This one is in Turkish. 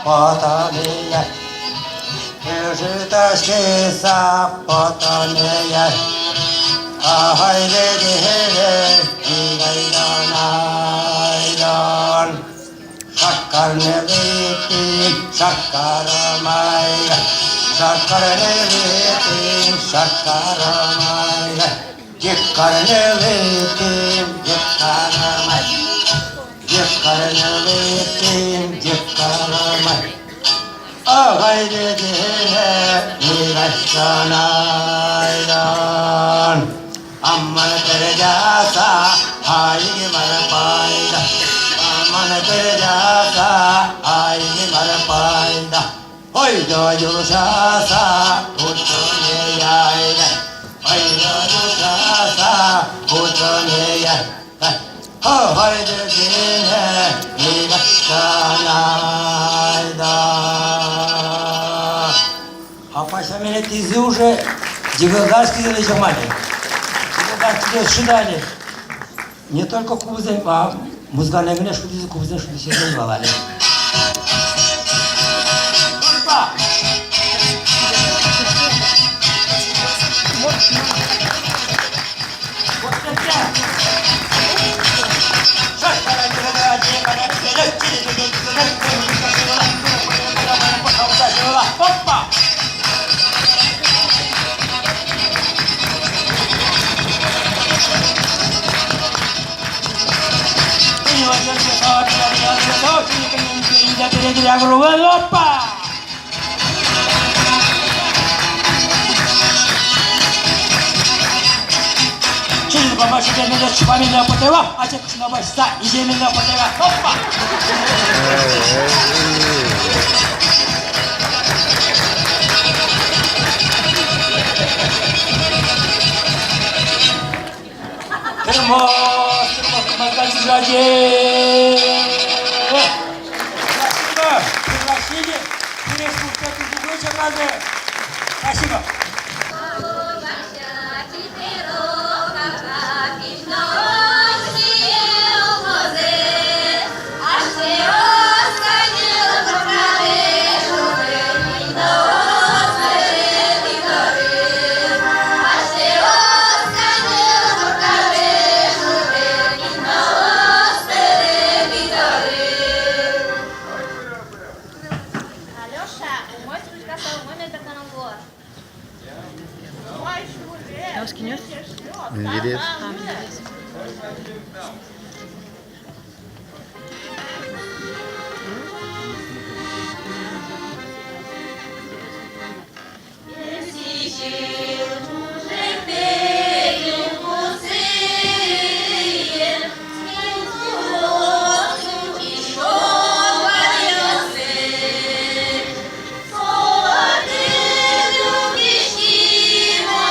Potanie, użyteczny zapotanie, a hajde dihere, idajdanajdan. Şakkar nevitin, şakkaramay, şakkar nevitin, şakkaramay, cikkar nevitin, cikkaramay, cikkar nevitin, cikkaramay. Ağaydı dile ilaçlanaydan, amman tercasa, haygi marpayda. Aman tercasa, haygi marpayda. Oydo yurşasa, uçun yayda. Oydo yurşasa, uçun yayda. Haydi dile ilaçlanaydan. Апасамene тизи уже Дивилгарский залечамали. Дивилгарский шидали. Не только кубзен, а музыкальная игра, что здесь кубзен, что здесь занимали. Опа! Опа! Через бабашек я меня чупамина потева, а те кушна башса, и земля потева. Опа! Термос, термос, Спасибо, пригласили. Турецкую статую другой заказы. Спасибо. Интересно. Yes,